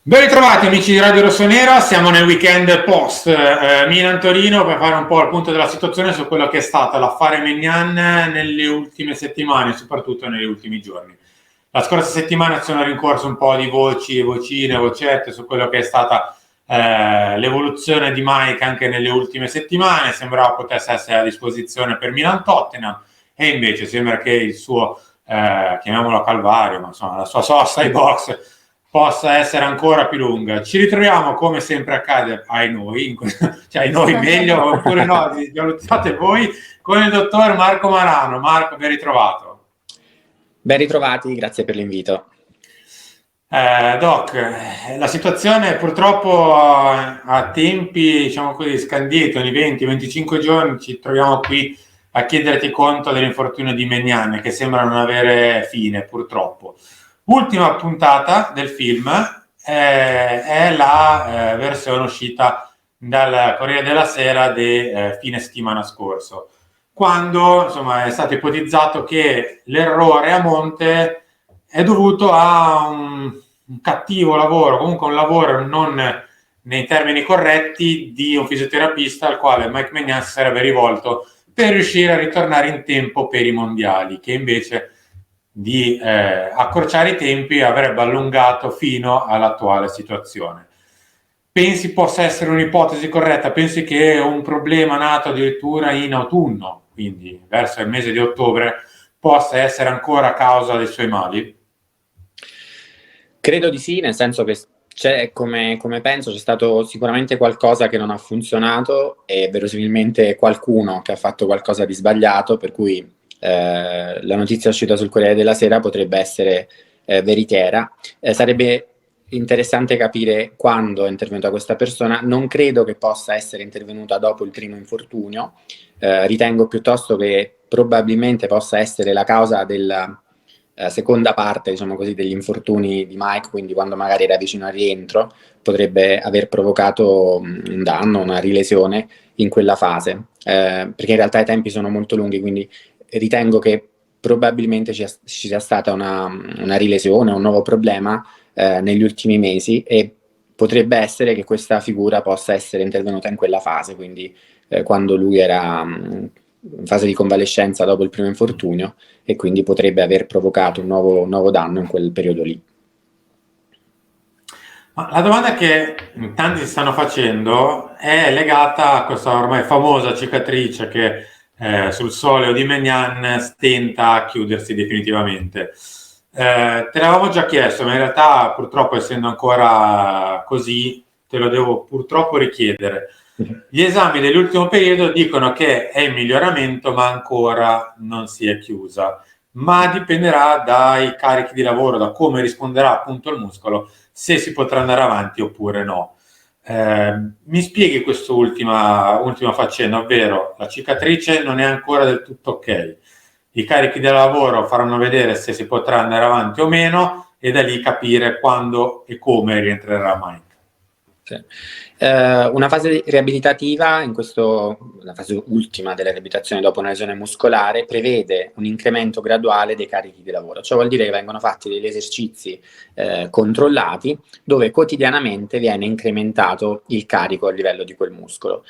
Ben ritrovati amici di Radio Rossonera, siamo nel weekend post Milan-Torino per fare un po' il punto della situazione su quello che è stato l'affare Maignan nelle ultime settimane, soprattutto negli ultimi giorni. La scorsa settimana ci sono rincorse un po' di voci, vocine, vocette su quello che è stata l'evoluzione di Mike anche nelle ultime settimane. Sembrava potesse essere a disposizione per Milan-Tottenham e invece sembra che il suo, chiamiamolo calvario, ma insomma la sua sosta ai box possa essere ancora più lunga. Ci ritroviamo come sempre accade ai noi, cioè ai noi meglio, oppure no, valutate voi, con il dottor Marco Marano. Marco, ben ritrovato. Ben ritrovati, grazie per l'invito. Doc, la situazione purtroppo a tempi, diciamo così, scanditi, ogni 20-25 giorni ci troviamo qui a chiederti conto dell'infortunio di Maignan, che sembra non avere fine, purtroppo. Ultima puntata del film è la versione uscita dal Corriere della Sera di fine settimana scorso, quando insomma è stato ipotizzato che l'errore a monte è dovuto a un cattivo lavoro, comunque un lavoro non nei termini corretti di un fisioterapista al quale Mike Maignan si sarebbe rivolto per riuscire a ritornare in tempo per i mondiali, che invece di accorciare i tempi avrebbe allungato fino all'attuale situazione. Pensi possa essere un'ipotesi corretta? Pensi che un problema nato addirittura in autunno, quindi verso il mese di ottobre, possa essere ancora causa dei suoi mali? Credo di sì, nel senso che come penso, c'è stato sicuramente qualcosa che non ha funzionato e verosimilmente qualcuno che ha fatto qualcosa di sbagliato, per cui la notizia uscita sul Corriere della Sera potrebbe essere veritiera. Sarebbe interessante capire quando è intervenuta questa persona. Non credo che possa essere intervenuta dopo il primo infortunio. Ritengo piuttosto che probabilmente possa essere la causa della seconda parte, diciamo così, degli infortuni di Mike, quindi quando magari era vicino al rientro, potrebbe aver provocato un danno, una rilesione in quella fase, perché in realtà i tempi sono molto lunghi, quindi ritengo che probabilmente ci sia stata una rilesione, un nuovo problema negli ultimi mesi, e potrebbe essere che questa figura possa essere intervenuta in quella fase, quindi quando lui era in fase di convalescenza dopo il primo infortunio, e quindi potrebbe aver provocato un nuovo danno in quel periodo lì. Ma la domanda che in tanti si stanno facendo è legata a questa ormai famosa cicatrice che sul soleo di Maignan stenta a chiudersi definitivamente. Te l'avevamo già chiesto, ma in realtà purtroppo essendo ancora così, te lo devo purtroppo richiedere. Gli esami dell'ultimo periodo dicono che è in miglioramento, ma ancora non si è chiusa. Ma dipenderà dai carichi di lavoro, da come risponderà appunto il muscolo, se si potrà andare avanti oppure no. Mi spieghi quest'ultima faccenda, ovvero la cicatrice non è ancora del tutto ok. I carichi di lavoro faranno vedere se si potrà andare avanti o meno e da lì capire quando e come rientrerà Mike. Sì. Una fase riabilitativa, la fase ultima della riabilitazione dopo una lesione muscolare, prevede un incremento graduale dei carichi di lavoro. Ciò vuol dire che vengono fatti degli esercizi controllati, dove quotidianamente viene incrementato il carico a livello di quel muscolo.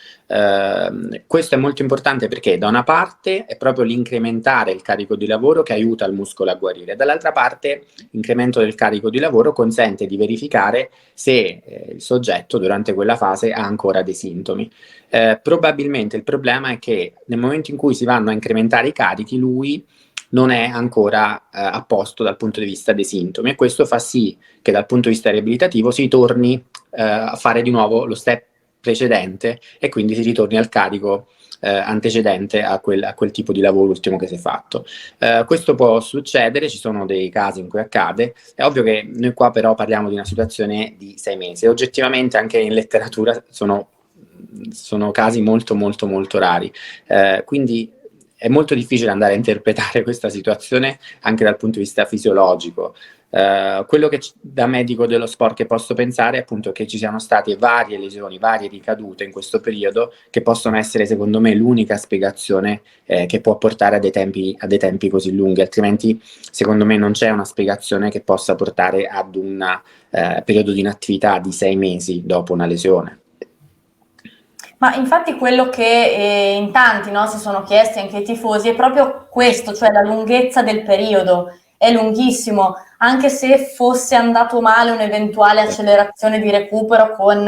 Questo è molto importante perché da una parte è proprio l'incrementare il carico di lavoro che aiuta il muscolo a guarire, dall'altra parte l'incremento del carico di lavoro consente di verificare se il soggetto durante quella fase ha ancora dei sintomi. Probabilmente il problema è che nel momento in cui si vanno a incrementare i carichi, lui non è ancora a posto dal punto di vista dei sintomi, e questo fa sì che dal punto di vista riabilitativo si torni a fare di nuovo lo step precedente, e quindi si ritorni al carico antecedente a quel tipo di lavoro ultimo che si è fatto. Questo può succedere, ci sono dei casi in cui accade. È ovvio che noi qua però parliamo di una situazione di 6 mesi, e oggettivamente anche in letteratura sono casi molto molto molto rari, quindi è molto difficile andare a interpretare questa situazione anche dal punto di vista fisiologico. Quello che da medico dello sport che posso pensare è appunto che ci siano state varie lesioni, varie ricadute in questo periodo che possono essere secondo me l'unica spiegazione che può portare a dei tempi così lunghi, altrimenti secondo me non c'è una spiegazione che possa portare ad un periodo di inattività di 6 mesi dopo una lesione. Ma infatti quello che in tanti, no, si sono chiesti, anche i tifosi, è proprio questo, cioè la lunghezza del periodo. È lunghissimo, anche se fosse andato male un'eventuale accelerazione di recupero con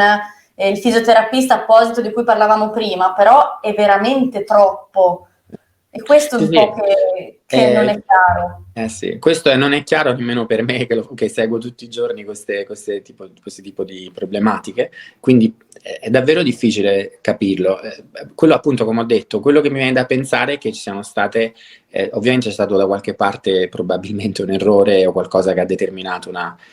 il fisioterapista apposito di cui parlavamo prima, però è veramente troppo. E questo è un po' che non è chiaro. Sì, questo non è chiaro nemmeno per me che seguo tutti i giorni questi tipo di problematiche, quindi è davvero difficile capirlo. Quello appunto, come ho detto, quello che mi viene da pensare è che ci siano state, ovviamente c'è stato da qualche parte probabilmente un errore o qualcosa che ha determinato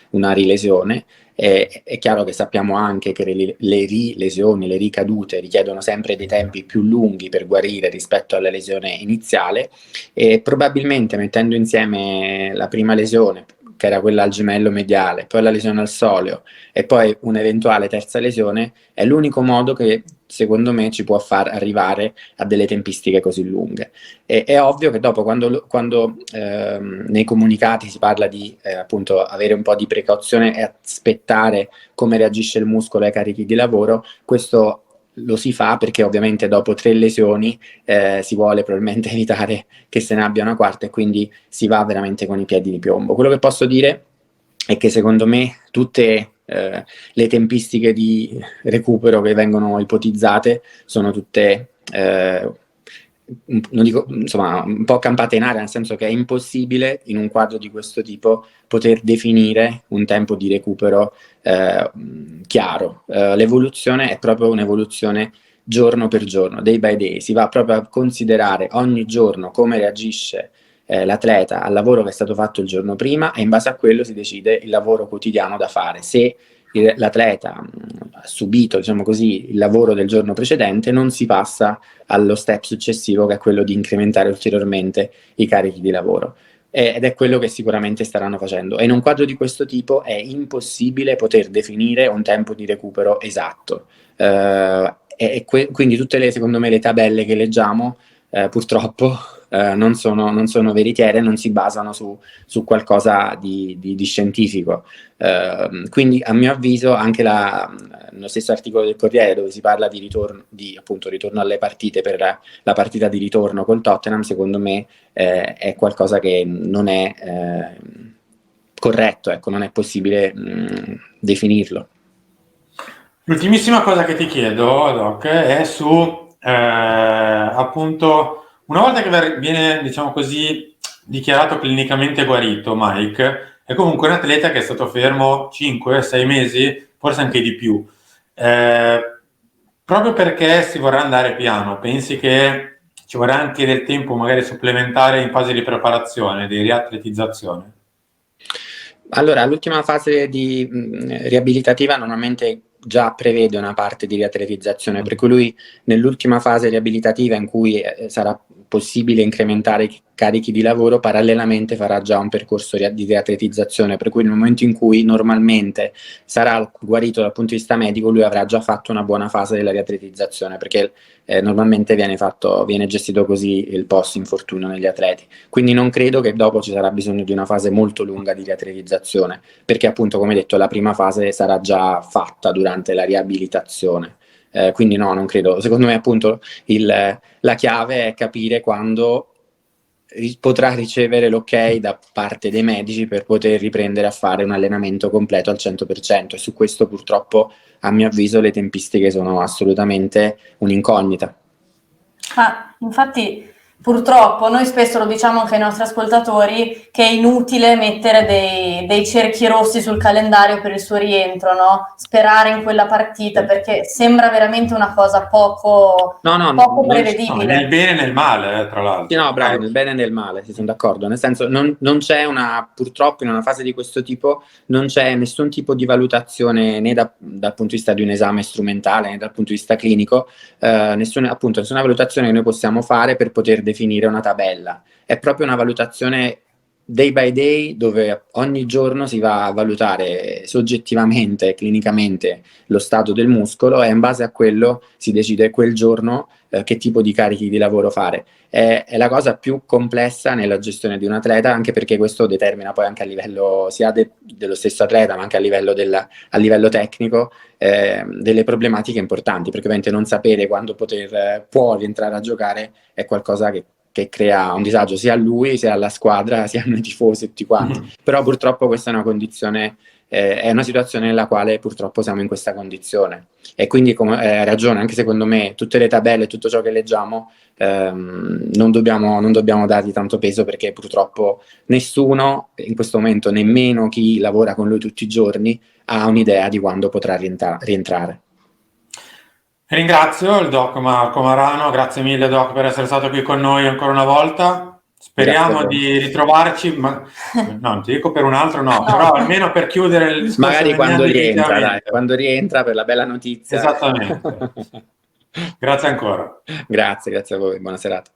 una rilesione. È chiaro che sappiamo anche che le rilesioni, le ricadute richiedono sempre dei tempi più lunghi per guarire rispetto alla lesione iniziale, e probabilmente mettendo insieme la prima lesione, che era quella al gemello mediale, poi la lesione al soleo e poi un'eventuale terza lesione, è l'unico modo che secondo me ci può far arrivare a delle tempistiche così lunghe. È ovvio che dopo, quando nei comunicati si parla di appunto avere un po' di precauzione e aspettare come reagisce il muscolo ai carichi di lavoro, questo lo si fa perché ovviamente dopo 3 lesioni si vuole probabilmente evitare che se ne abbia una quarta, e quindi si va veramente con i piedi di piombo. Quello che posso dire è che secondo me tutte le tempistiche di recupero che vengono ipotizzate sono tutte non dico, insomma, un po' campate in aria, nel senso che è impossibile in un quadro di questo tipo poter definire un tempo di recupero chiaro. L'evoluzione è proprio un'evoluzione giorno per giorno, day by day, si va proprio a considerare ogni giorno come reagisce l'atleta al lavoro che è stato fatto il giorno prima, e in base a quello si decide il lavoro quotidiano da fare. Se l'atleta ha subito, diciamo così, il lavoro del giorno precedente, non si passa allo step successivo, che è quello di incrementare ulteriormente i carichi di lavoro. Ed è quello che sicuramente staranno facendo. E in un quadro di questo tipo è impossibile poter definire un tempo di recupero esatto. Quindi tutte secondo me, le tabelle che leggiamo purtroppo non sono veritiere, non si basano su qualcosa di scientifico. Quindi a mio avviso anche nello stesso articolo del Corriere, dove si parla di ritorno alle partite per la partita di ritorno col Tottenham, secondo me è qualcosa che non è corretto, ecco, non è possibile definirlo. L'ultimissima cosa che ti chiedo, Doc, è su appunto, una volta che viene, diciamo così, dichiarato clinicamente guarito, Mike è comunque un atleta che è stato fermo 5-6 mesi, forse anche di più. Proprio perché si vorrà andare piano, pensi che ci vorrà anche del tempo magari supplementare in fase di preparazione, di riatletizzazione? Allora, l'ultima fase di riabilitativa normalmente già prevede una parte di riatletizzazione, per cui lui nell'ultima fase riabilitativa, in cui sarà possibile incrementare i carichi di lavoro, parallelamente farà già un percorso di riatletizzazione, per cui nel momento in cui normalmente sarà guarito dal punto di vista medico, lui avrà già fatto una buona fase della riatletizzazione, perché normalmente viene gestito così il post infortunio negli atleti. Quindi non credo che dopo ci sarà bisogno di una fase molto lunga di riatletizzazione, perché appunto, come detto, la prima fase sarà già fatta durante la riabilitazione. Quindi no, non credo. Secondo me appunto la chiave è capire quando potrà ricevere l'ok da parte dei medici per poter riprendere a fare un allenamento completo al 100%, e su questo purtroppo a mio avviso le tempistiche sono assolutamente un'incognita. Infatti purtroppo noi spesso lo diciamo anche ai nostri ascoltatori che è inutile mettere dei cerchi rossi sul calendario per il suo rientro, no? Sperare in quella partita, perché sembra veramente una cosa poco prevedibile. Nel bene e nel male, tra l'altro. Sì, no, bravo, nel bene e nel male, si sono d'accordo. Nel senso, non c'è purtroppo in una fase di questo tipo, non c'è nessun tipo di valutazione né dal punto di vista di un esame strumentale né dal punto di vista clinico, nessuna valutazione che noi possiamo fare per poter definire una tabella, è proprio una valutazione day by day, dove ogni giorno si va a valutare soggettivamente, clinicamente lo stato del muscolo, e in base a quello si decide quel giorno che tipo di carichi di lavoro fare. È la cosa più complessa nella gestione di un atleta, anche perché questo determina poi anche a livello sia dello stesso atleta, ma anche a livello tecnico, delle problematiche importanti, perché ovviamente non sapere quando può rientrare a giocare è qualcosa che crea un disagio sia a lui, sia alla squadra, sia a noi tifosi, tutti quanti. Però purtroppo questa è una condizione, è una situazione nella quale purtroppo siamo in questa condizione. E quindi, come hai ragione, anche secondo me tutte le tabelle, tutto ciò che leggiamo, non dobbiamo dargli tanto peso, perché purtroppo nessuno in questo momento, nemmeno chi lavora con lui tutti i giorni, ha un'idea di quando potrà rientrare. Ringrazio il Doc Marco Marano, grazie mille Doc per essere stato qui con noi ancora una volta. Speriamo di ritrovarci, ma no, non ti dico per un altro no, però almeno per chiudere il discorso. Magari quando rientra per la bella notizia. Esattamente. Grazie ancora. Grazie a voi, buona serata.